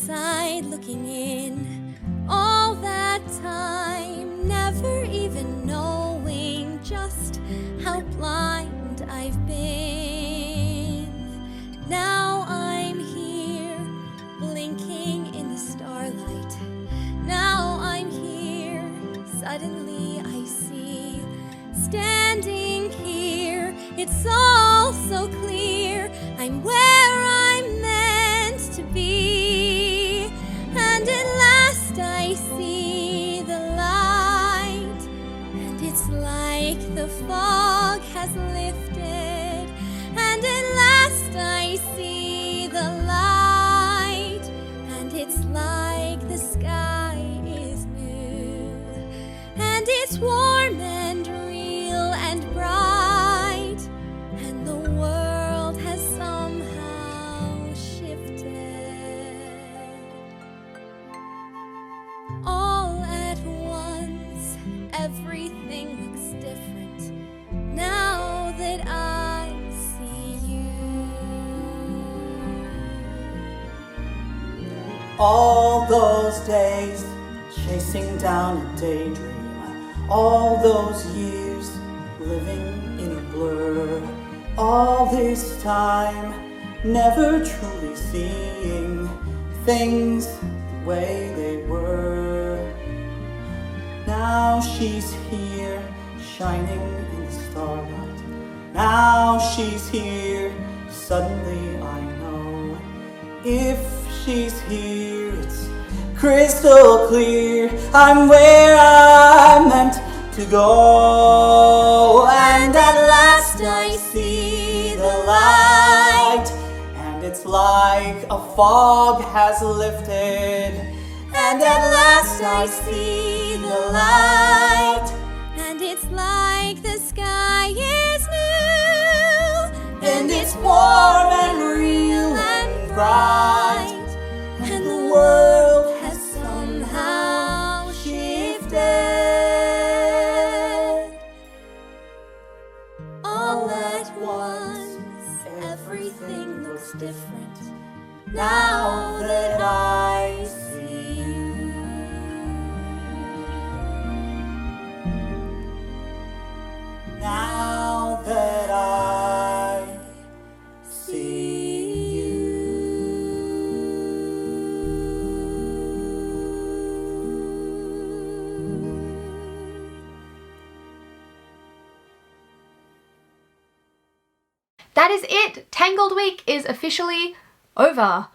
outside looking in, all that time, never even knowing just how blind I've been. Now I'm here, blinking in the starlight. Now I'm here, suddenly I see, standing here, it's all so clear, I'm where I'm meant to be. And at last I see the light, and it's like the fog has lifted. And at last I see the light, and it's like the sky is new, and it's warm and real and bright, and the world has somehow shifted. All at once, everything looks different now that I see you. All those days chasing down a daydream, all those years living in a blur, all this time never truly seeing things the way they were. Now she's here, shining in the starlight. Now she's here, suddenly I know. If she's here, it's crystal clear, I'm where I'm meant to go. And at last I see the light, and it's like a fog has lifted. And at last I see the light, And it's like the sky is new, and it's warm and real and bright, and the world has somehow shifted. all at once, everything looks different now that I see you. Now that I see you. That is it! Tangled Week is officially over.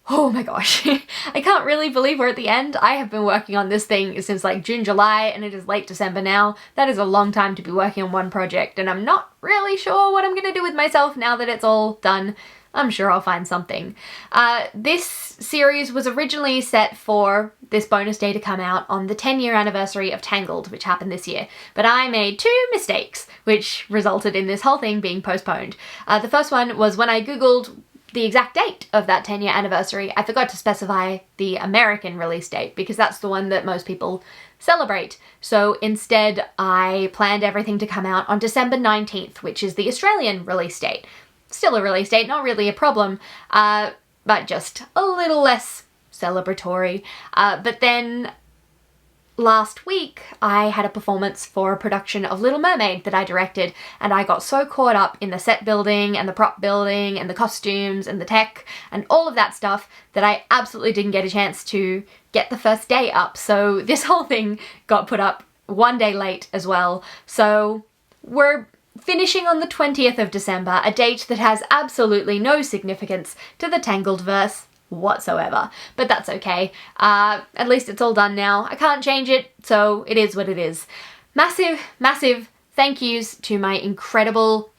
Oh my gosh, I can't really believe we're at the end. I have been working on this thing since like June, July, and it is late December now. That is a long time to be working on one project, and I'm not really sure what I'm gonna do with myself now that it's all done. I'm sure I'll find something. This series was originally set for this bonus day to come out on the 10-year anniversary of Tangled, which happened this year, but I made two mistakes, which resulted in this whole thing being postponed. The first one was when I googled the exact date of that 10-year anniversary, I forgot to specify the American release date because that's the one that most people celebrate. So instead, I planned everything to come out on December 19th, which is the Australian release date. Still a release date, not really a problem, but just a little less celebratory. But then last week, I had a performance for a production of Little Mermaid that I directed, and I got so caught up in the set building and the prop building and the costumes and the tech and all of that stuff that I absolutely didn't get a chance to get the first day up. So this whole thing got put up one day late as well. So we're finishing on the 20th of December, a date that has absolutely no significance to the Tangled verse whatsoever, but that's okay. At least it's all done now. I can't change it, so it is what it is. Massive, massive thank yous to my incredible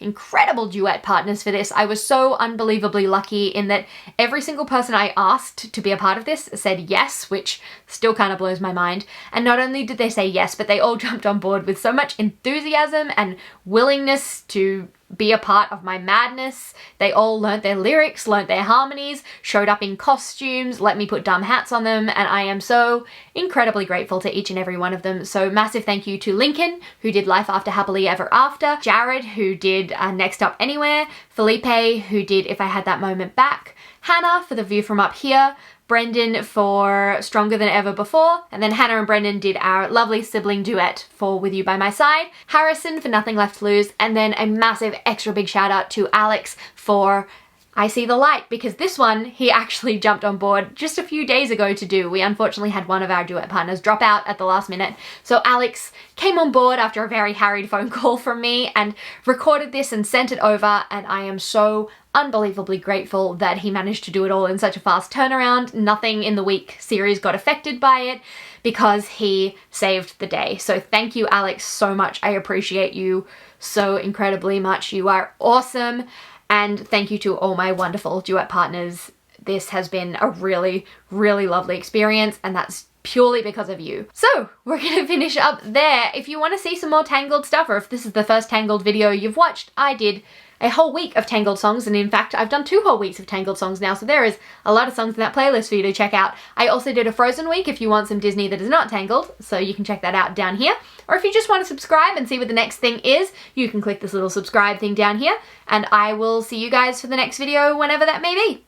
duet partners for this. I was so unbelievably lucky in that every single person I asked to be a part of this said yes, which still kind of blows my mind. And not only did they say yes, but they all jumped on board with so much enthusiasm and willingness to be a part of my madness. They all learnt their lyrics, learnt their harmonies, showed up in costumes, let me put dumb hats on them, and I am so incredibly grateful to each and every one of them. So massive thank you to Lincoln, who did Life After Happily Ever After, Jared, who did Next Up Anywhere, Felipe, who did If I Had That Moment Back, Hannah for The View From Up Here, Brendan for Stronger Than Ever Before, and then Hannah and Brendan did our lovely sibling duet for With You By My Side, Harrison for Nothing Left to Lose, and then a massive extra big shout out to Alex for I See the Light, because this one he actually jumped on board just a few days ago to do. We unfortunately had one of our duet partners drop out at the last minute, so Alex came on board after a very harried phone call from me and recorded this and sent it over, and I am so unbelievably grateful that he managed to do it all in such a fast turnaround. Nothing in the week series got affected by it because he saved the day. So thank you, Alex, so much. I appreciate you so incredibly much. You are awesome. And thank you to all my wonderful duet partners. This has been a really, really lovely experience, and that's purely because of you. So we're gonna finish up there. If you want to see some more Tangled stuff, or if this is the first Tangled video you've watched, I did a whole week of Tangled songs, and in fact I've done 2 whole weeks of Tangled songs now, so there is a lot of songs in that playlist for you to check out. I also did a Frozen week if you want some Disney that is not Tangled, so you can check that out down here. Or if you just want to subscribe and see what the next thing is, you can click this little subscribe thing down here, and I will see you guys for the next video whenever that may be.